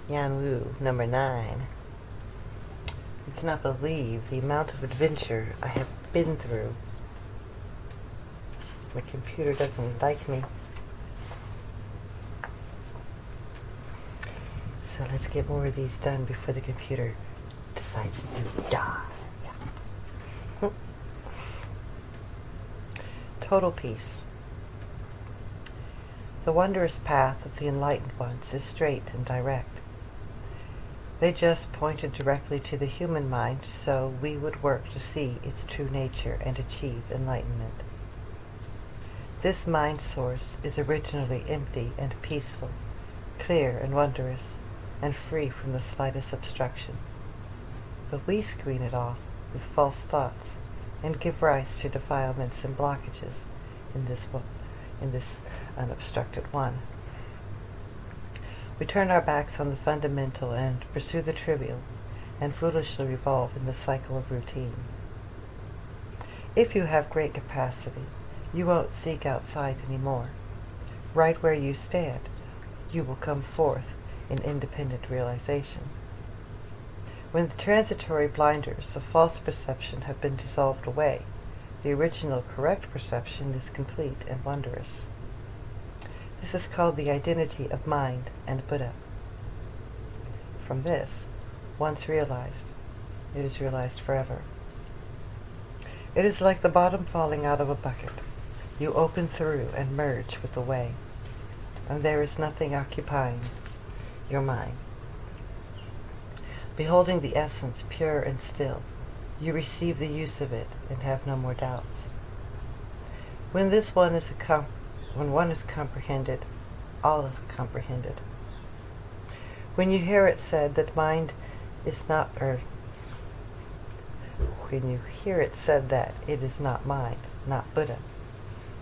Yuanwu, number 9. You cannot believe the amount of adventure I have been through. My computer doesn't like me. So let's get more of these done before the computer decides to die. Yeah. Total peace. The wondrous path of the enlightened ones is straight and direct. They just pointed directly to the human mind so we would work to see its true nature and achieve enlightenment. This mind source is originally empty and peaceful, clear and wondrous, and free from the slightest obstruction. But we screen it off with false thoughts and give rise to defilements and blockages in this unobstructed one. We turn our backs on the fundamental and pursue the trivial, and foolishly revolve in the cycle of routine. If you have great capacity, you won't seek outside anymore. Right where you stand, you will come forth in independent realization. When the transitory blinders of false perception have been dissolved away, the original correct perception is complete and wondrous. This is called the identity of mind and Buddha. From this, once realized, it is realized forever. It is like the bottom falling out of a bucket. You open through and merge with the way, and there is nothing occupying your mind. Beholding the essence pure and still, you receive the use of it and have no more doubts. When one is comprehended, all is comprehended. When you hear it said that mind is not, or when you hear it said that it is not mind, not Buddha,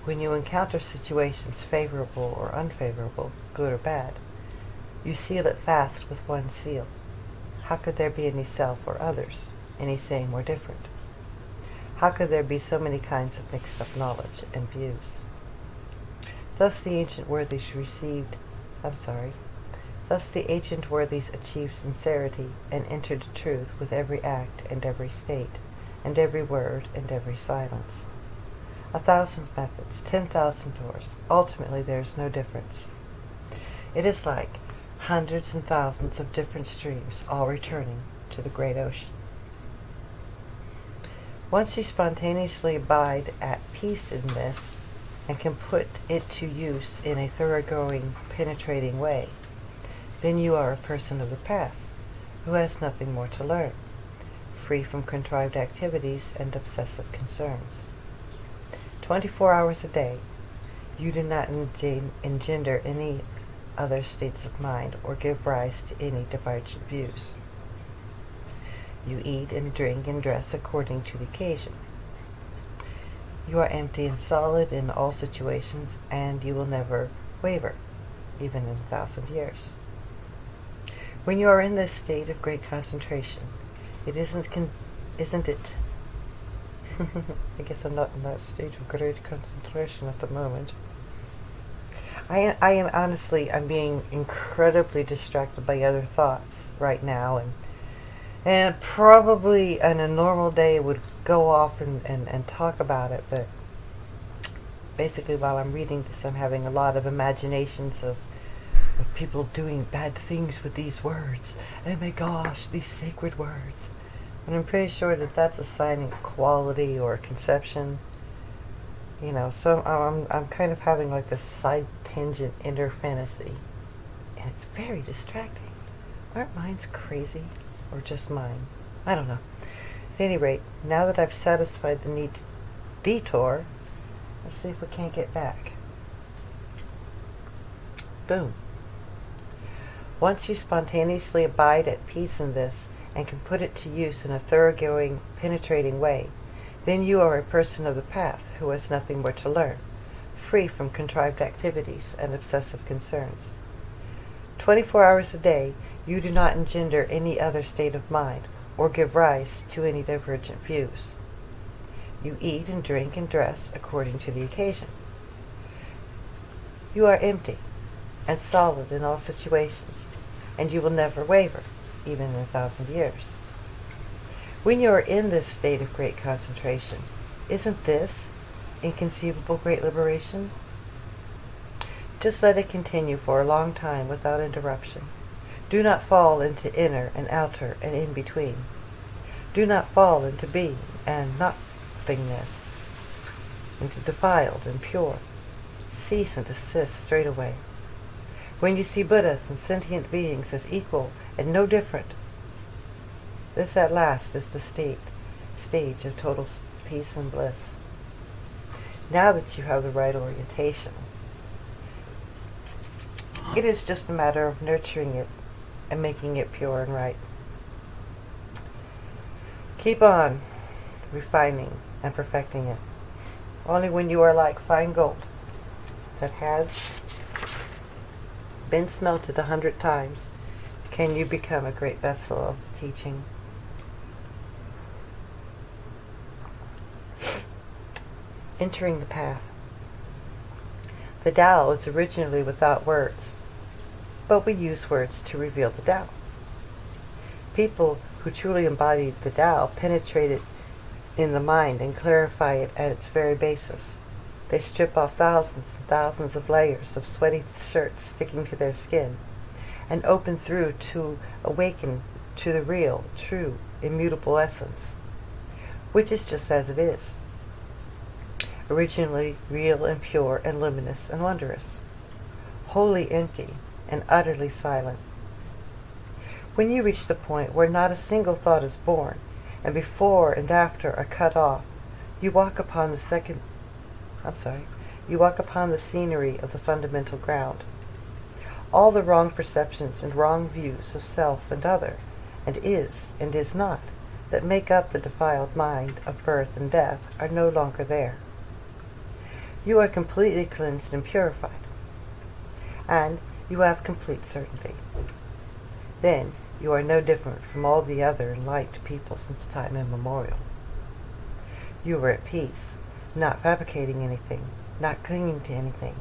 when you encounter situations favorable or unfavorable, good or bad, you seal it fast with one seal. How could there be any self or others, any same or different? How could there be so many kinds of mixed up knowledge and views? Thus the ancient worthies achieved sincerity and entered truth with every act and every state, and every word and every silence. 1,000 methods, 10,000 doors. Ultimately there is no difference. It is like hundreds and thousands of different streams all returning to the great ocean. Once you spontaneously abide at peace in this, and can put it to use in a thoroughgoing, penetrating way, then you are a person of the path, who has nothing more to learn, free from contrived activities and obsessive concerns. 24 hours a day, you do not engender any other states of mind or give rise to any divergent views. You eat and drink and dress according to the occasion. You are empty and solid in all situations, and you will never waver, even in 1,000 years. When you are in this state of great concentration, it isn't it? I guess I'm not in that state of great concentration at the moment. I'm being incredibly distracted by other thoughts right now, and probably on a normal day would go off and talk about it, but basically while I'm reading this I'm having a lot of imaginations of people doing bad things with these words. Oh my gosh, these sacred words. And I'm pretty sure that that's a sign of quality or conception. So I'm kind of having like this side tangent inner fantasy. And it's very distracting. Aren't minds crazy? Or just mine? I don't know. At any rate, now that I've satisfied the need to detour, let's see if we can't get back. Boom. Once you spontaneously abide at peace in this, and can put it to use in a thoroughgoing, penetrating way, then you are a person of the path who has nothing more to learn, free from contrived activities and obsessive concerns. 24 hours a day, you do not engender any other state of mind or give rise to any divergent views. You eat and drink and dress according to the occasion. You are empty and solid in all situations, and you will never waver, even in 1,000 years. When you are in this state of great concentration, isn't this inconceivable great liberation? Just let it continue for a long time without interruption. Do not fall into inner and outer and in between. Do not fall into being and nothingness, into defiled and pure. Cease and desist straightway. When you see Buddhas and sentient beings as equal and no different, this at last is the stage of total peace and bliss. Now that you have the right orientation, it is just a matter of nurturing it and making it pure and right. Keep on refining and perfecting it. Only when you are like fine gold that has been smelted 100 times can you become a great vessel of teaching. Entering the path. The Tao was originally without words, but we use words to reveal the Tao. People who truly embody the Tao penetrate it in the mind and clarify it at its very basis. They strip off thousands and thousands of layers of sweaty shirts sticking to their skin and open through to awaken to the real, true, immutable essence, which is just as it is. Originally real and pure and luminous and wondrous, wholly empty and utterly silent. When you reach the point where not a single thought is born, and before and after are cut off, you walk upon the scenery of the fundamental ground. All the wrong perceptions and wrong views of self and other, and is not, that make up the defiled mind of birth and death are no longer there. You are completely cleansed and purified, and you have complete certainty. Then you are no different from all the other enlightened people since time immemorial. You are at peace, not fabricating anything, not clinging to anything,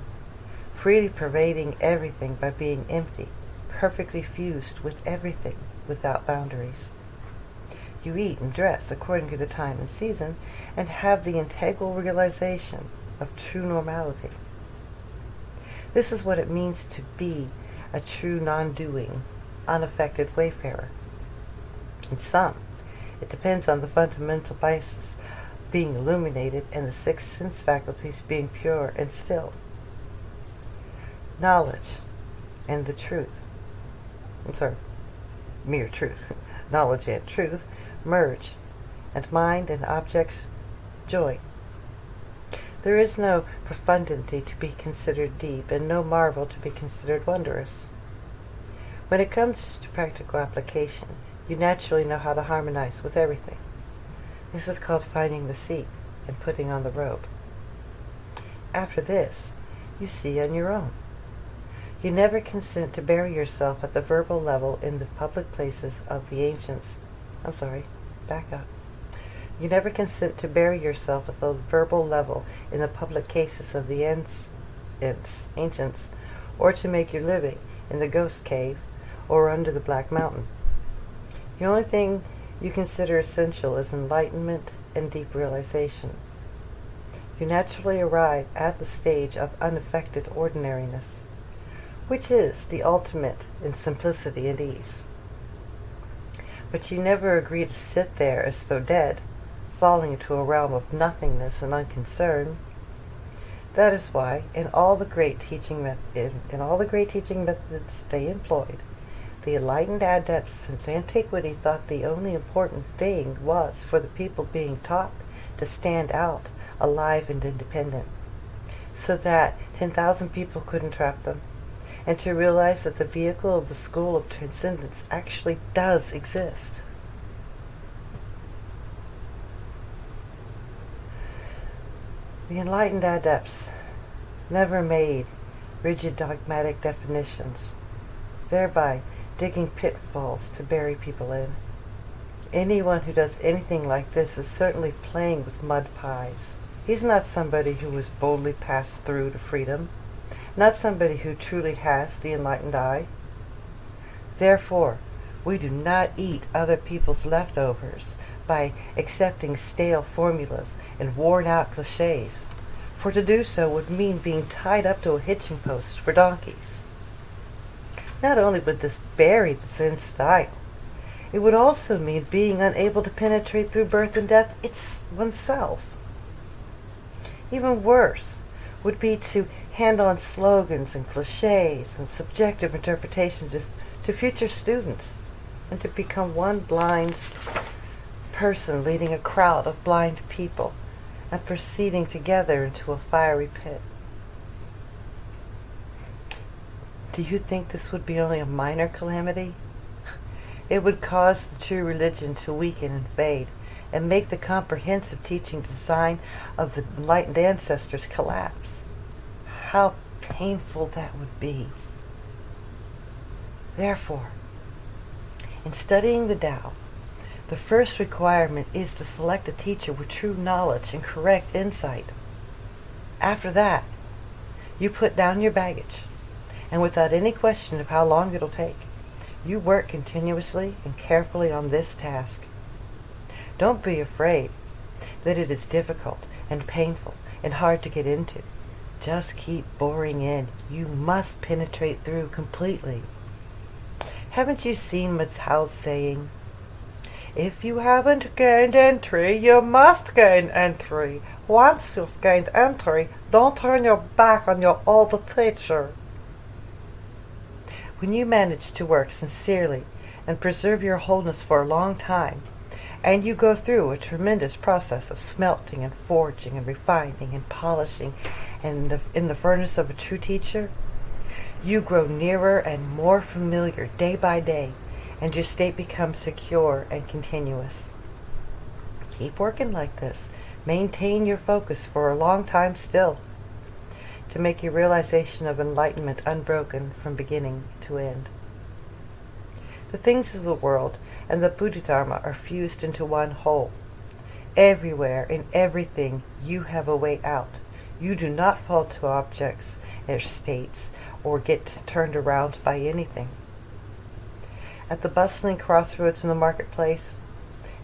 freely pervading everything by being empty, perfectly fused with everything without boundaries. You eat and dress according to the time and season, and have the integral realization of true normality. This is what it means to be a true non-doing, unaffected wayfarer. In some, it depends on the fundamental basis being illuminated and the 6 sense faculties being pure and still. Knowledge and the truth, mere truth, knowledge and truth merge, and mind and objects join. There is no profundity to be considered deep, and no marvel to be considered wondrous. When it comes to practical application, you naturally know how to harmonize with everything. This is called finding the seat and putting on the robe. After this, you see on your own. You never consent to bury yourself at the verbal level in the public places of the ancients. You never consent to bury yourself at the verbal level in the public cases of the ancients, or to make your living in the ghost cave or under the Black Mountain. The only thing you consider essential is enlightenment and deep realization. You naturally arrive at the stage of unaffected ordinariness, which is the ultimate in simplicity and ease. But you never agree to sit there as though dead, falling into a realm of nothingness and unconcern. That is why, in all the great teaching methods they employed, the enlightened adepts since antiquity thought the only important thing was for the people being taught to stand out, alive and independent, so that 10,000 people couldn't trap them, and to realize that the vehicle of the school of transcendence actually does exist. The enlightened adepts never made rigid dogmatic definitions, thereby digging pitfalls to bury people in. Anyone who does anything like this is certainly playing with mud pies. He's not somebody who has boldly passed through to freedom, not somebody who truly has the enlightened eye. Therefore, we do not eat other people's leftovers by accepting stale formulas and worn-out cliches, for to do so would mean being tied up to a hitching post for donkeys. Not only would this bury the Zen style, it would also mean being unable to penetrate through birth and death oneself. Even worse would be to hand on slogans and cliches and subjective interpretations to future students, and to become one blind person leading a crowd of blind people and proceeding together into a fiery pit. Do you think this would be only a minor calamity? It would cause the true religion to weaken and fade, and make the comprehensive teaching design of the enlightened ancestors collapse. How painful that would be. Therefore, in studying the Tao, the first requirement is to select a teacher with true knowledge and correct insight. After that, you put down your baggage, and without any question of how long it'll take, you work continuously and carefully on this task. Don't be afraid that it is difficult and painful and hard to get into. Just keep boring in. You must penetrate through completely. Haven't you seen Matsuo's saying, "If you haven't gained entry, you must gain entry. Once you've gained entry, don't turn your back on your old teacher." When you manage to work sincerely and preserve your wholeness for a long time, and you go through a tremendous process of smelting and forging and refining and polishing in the furnace of a true teacher, you grow nearer and more familiar day by day, and your state becomes secure and continuous. Keep working like this. Maintain your focus for a long time still, to make your realization of enlightenment unbroken from beginning to end. The things of the world and the Bodhidharma are fused into one whole. Everywhere, in everything, you have a way out. You do not fall to objects or states or get turned around by anything. At the bustling crossroads in the marketplace,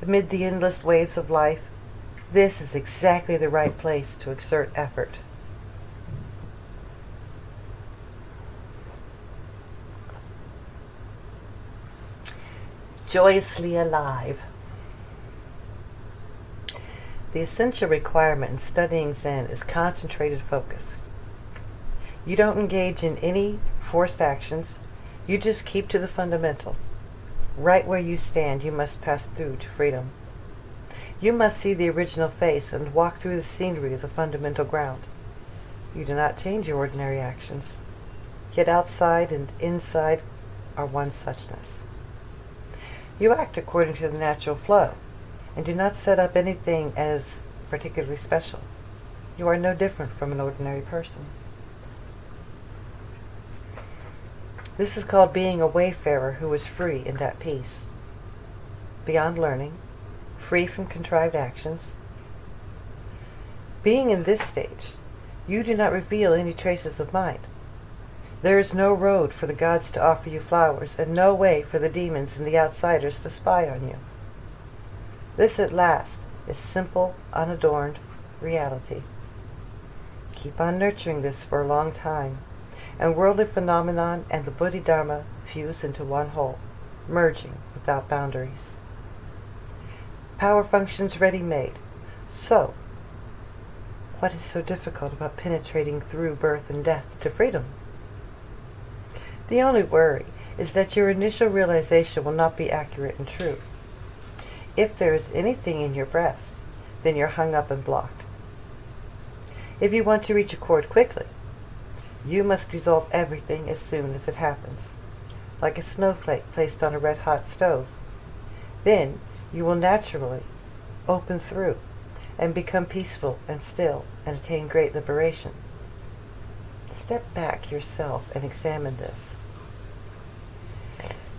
amid the endless waves of life, this is exactly the right place to exert effort. Joyously alive. The essential requirement in studying Zen is concentrated focus. You don't engage in any forced actions. You just keep to the fundamental. Right where you stand, you must pass through to freedom. You must see the original face and walk through the scenery of the fundamental ground. You do not change your ordinary actions. Yet outside and inside are one suchness. You act according to the natural flow, and do not set up anything as particularly special. You are no different from an ordinary person. This is called being a wayfarer who is free and at peace, beyond learning, free from contrived actions. Being in this stage, you do not reveal any traces of mind. There is no road for the gods to offer you flowers, and no way for the demons and the outsiders to spy on you. This at last is simple, unadorned reality. Keep on nurturing this for a long time, and worldly phenomenon and the Bodhidharma fuse into one whole, merging without boundaries. Power functions ready-made. So, what is so difficult about penetrating through birth and death to freedom? The only worry is that your initial realization will not be accurate and true. If there is anything in your breast, then you're hung up and blocked. If you want to reach a chord quickly, you must dissolve everything as soon as it happens, like a snowflake placed on a red-hot stove. Then you will naturally open through and become peaceful and still and attain great liberation. Step back yourself and examine this.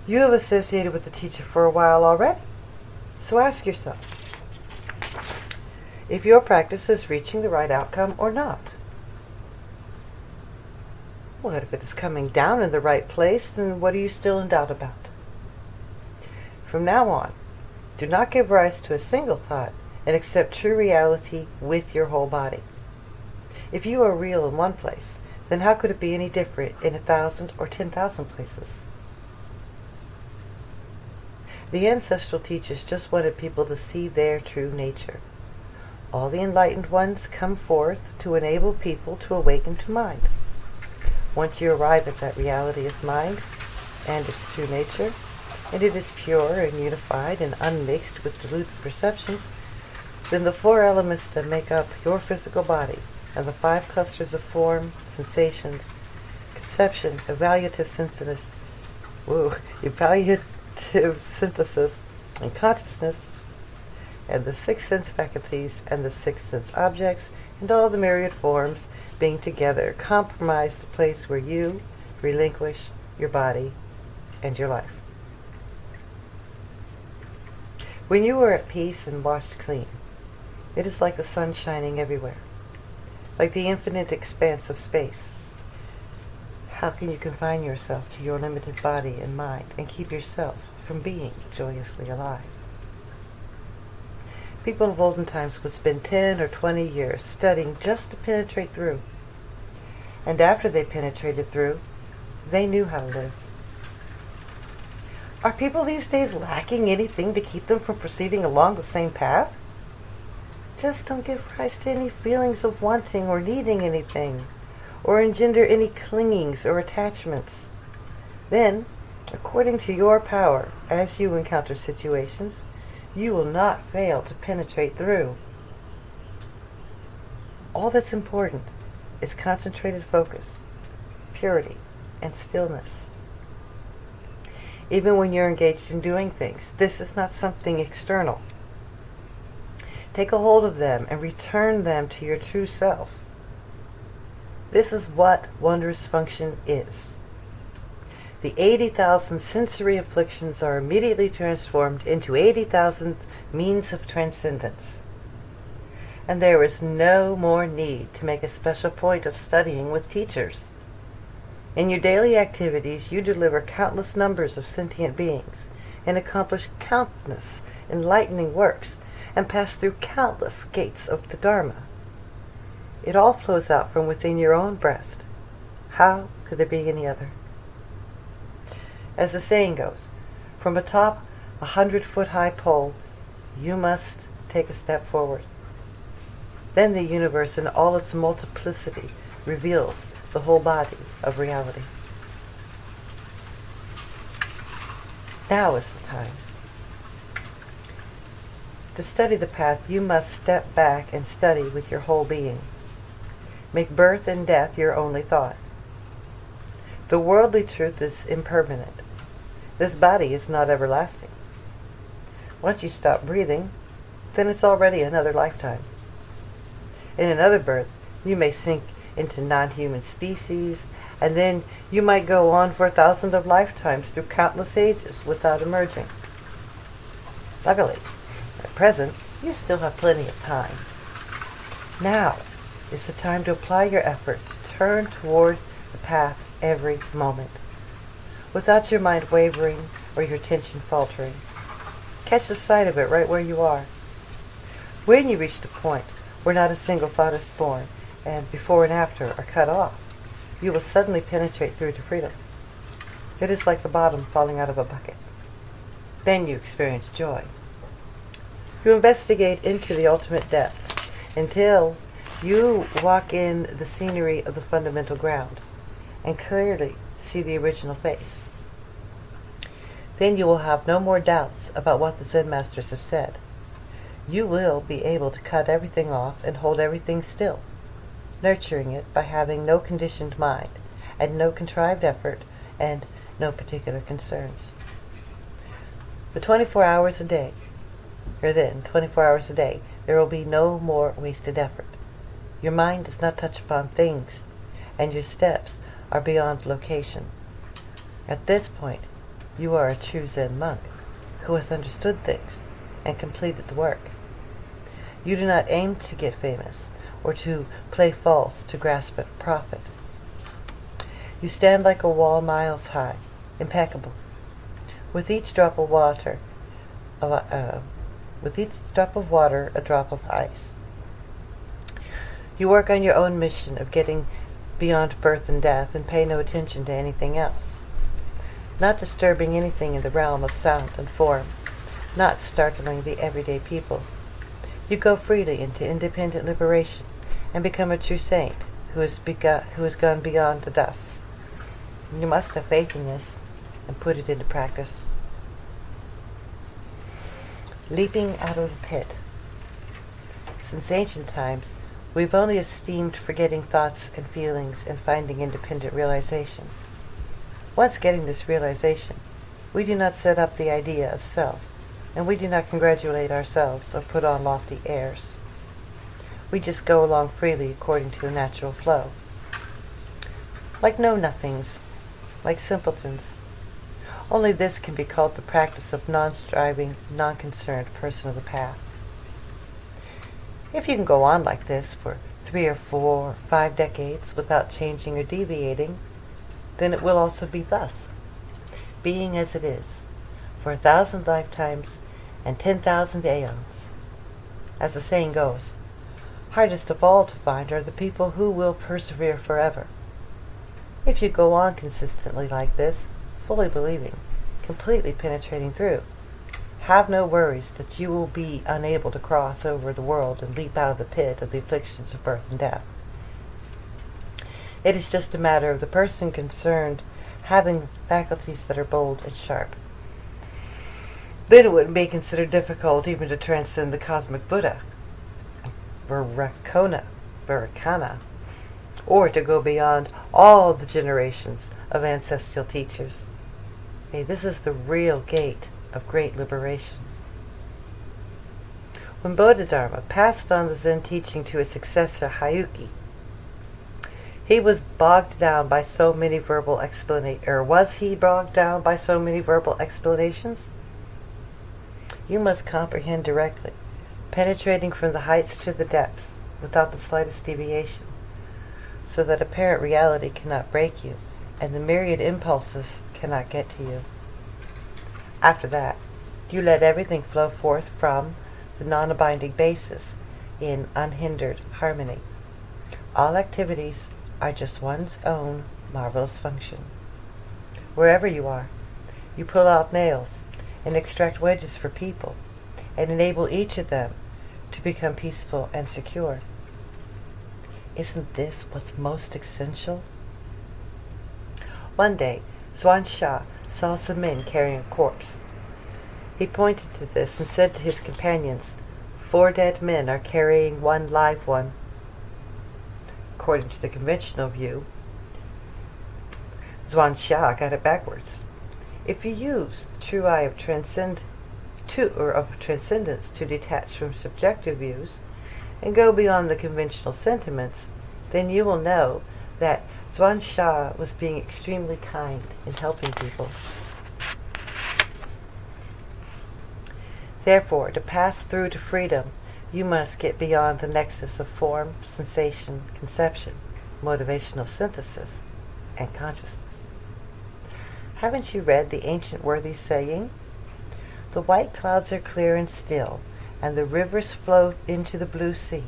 You have associated with the teacher for a while already, so ask yourself if your practice is reaching the right outcome or not. What if it is coming down in the right place, then what are you still in doubt about? From now on, do not give rise to a single thought and accept true reality with your whole body. If you are real in one place, then how could it be any different in 1,000 or 10,000 places? The ancestral teachers just wanted people to see their true nature. All the enlightened ones come forth to enable people to awaken to mind. Once you arrive at that reality of mind and its true nature, and it is pure and unified and unmixed with deluded perceptions, then the 4 elements that make up your physical body and the 5 clusters of form, sensations, conception, evaluative synthesis, and consciousness, and the 6 sense faculties and the 6 sense objects, and all the myriad forms being together, comprise the place where you relinquish your body and your life. When you are at peace and washed clean, it is like the sun shining everywhere, like the infinite expanse of space. How can you confine yourself to your limited body and mind and keep yourself from being joyously alive? People of olden times would spend 10 or 20 years studying just to penetrate through. And after they penetrated through, they knew how to live. Are people these days lacking anything to keep them from proceeding along the same path? Just don't give rise to any feelings of wanting or needing anything, or engender any clingings or attachments. Then, according to your power, as you encounter situations, you will not fail to penetrate through. All that's important is concentrated focus, purity, and stillness. Even when you're engaged in doing things, this is not something external. Take a hold of them and return them to your true self. This is what wondrous function is. The 80,000 sensory afflictions are immediately transformed into 80,000 means of transcendence. And there is no more need to make a special point of studying with teachers. In your daily activities, you deliver countless numbers of sentient beings and accomplish countless enlightening works and pass through countless gates of the Dharma. It all flows out from within your own breast. How could there be any other? As the saying goes, from atop 100-foot-high pole, you must take a step forward. Then the universe in all its multiplicity reveals the whole body of reality. Now is the time. To study the path, you must step back and study with your whole being. Make birth and death your only thought. The worldly truth is impermanent. This body is not everlasting. Once you stop breathing, then it's already another lifetime. In another birth, you may sink into non-human species, and then you might go on for 1,000 of lifetimes through countless ages without emerging. Luckily, at present, you still have plenty of time. Now is the time to apply your effort to turn toward the path every moment, without your mind wavering or your attention faltering. Catch the sight of it right where you are. When you reach the point where not a single thought is born, and before and after are cut off, you will suddenly penetrate through to freedom. It is like the bottom falling out of a bucket. Then you experience joy. You investigate into the ultimate depths until you walk in the scenery of the fundamental ground and clearly see the original face. Then you will have no more doubts about what the Zen masters have said. You will be able to cut everything off and hold everything still, nurturing it by having no conditioned mind and no contrived effort and no particular concerns. The 24 hours a day, there will be no more wasted effort. Your mind does not touch upon things, and your steps are beyond location. At this point, you are a true Zen monk who has understood things and completed the work. You do not aim to get famous or to play false to grasp at profit. You stand like a wall miles high, impeccable. With each drop of water, with each drop of water, a drop of ice. You work on your own mission of getting beyond birth and death and pay no attention to anything else. Not disturbing anything in the realm of sound and form, not startling the everyday people. You go freely into independent liberation and become a true saint who has gone beyond the dust. You must have faith in this and put it into practice. Leaping out of the pit. Since ancient times, we've only esteemed forgetting thoughts and feelings and finding independent realization. Once getting this realization, we do not set up the idea of self, and we do not congratulate ourselves or put on lofty airs. We just go along freely according to the natural flow. Like know-nothings, like simpletons. Only this can be called the practice of non-striving, non-concerned person of the path. If you can go on like this for 3 or 4 or 5 decades without changing or deviating, then it will also be thus, being as it is, for 1,000 lifetimes and 10,000 aeons. As the saying goes, hardest of all to find are the people who will persevere forever. If you go on consistently like this, fully believing, completely penetrating through, have no worries that you will be unable to cross over the world and leap out of the pit of the afflictions of birth and death. It is just a matter of the person concerned having faculties that are bold and sharp. Then it wouldn't be considered difficult even to transcend the cosmic Buddha, Vairocana, or to go beyond all the generations of ancestral teachers. Hey, this is the real gate of great liberation. When Bodhidharma passed on the Zen teaching to his successor Hayuki, he was bogged down by so many verbal explanations, or was he bogged down by so many verbal explanations? You must comprehend directly, penetrating from the heights to the depths, without the slightest deviation, so that apparent reality cannot break you, and the myriad impulses cannot get to you. After that, you let everything flow forth from the non-abiding basis in unhindered harmony. All activities are just one's own marvelous function. Wherever you are, you pull out nails and extract wedges for people and enable each of them to become peaceful and secure. Isn't this what's most essential? One day, Zhuan Sha saw some men carrying a corpse. He pointed to this and said to his companions, 4 dead men are carrying one live one. According to the conventional view, Zhuan Sha got it backwards. If you use the true eye of transcendence to detach from subjective views and go beyond the conventional sentiments, then you will know that Zhuan Sha was being extremely kind in helping people. Therefore, to pass through to freedom, you must get beyond the nexus of form, sensation, conception, motivational synthesis, and consciousness. Haven't you read the ancient worthy saying? The white clouds are clear and still, and the rivers flow into the blue sea.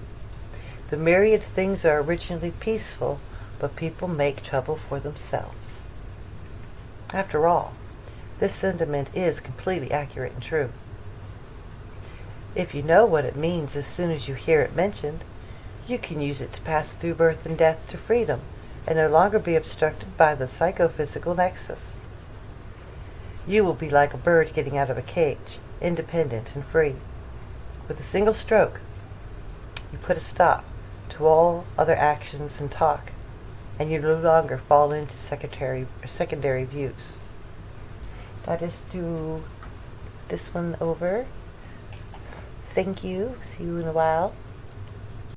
The myriad things are originally peaceful, but people make trouble for themselves. After all, this sentiment is completely accurate and true. If you know what it means as soon as you hear it mentioned, you can use it to pass through birth and death to freedom and no longer be obstructed by the psychophysical nexus. You will be like a bird getting out of a cage, independent and free. With a single stroke, you put a stop to all other actions and talk, and you no longer fall into secondary views. That is do this one over. Thank you. See you in a while.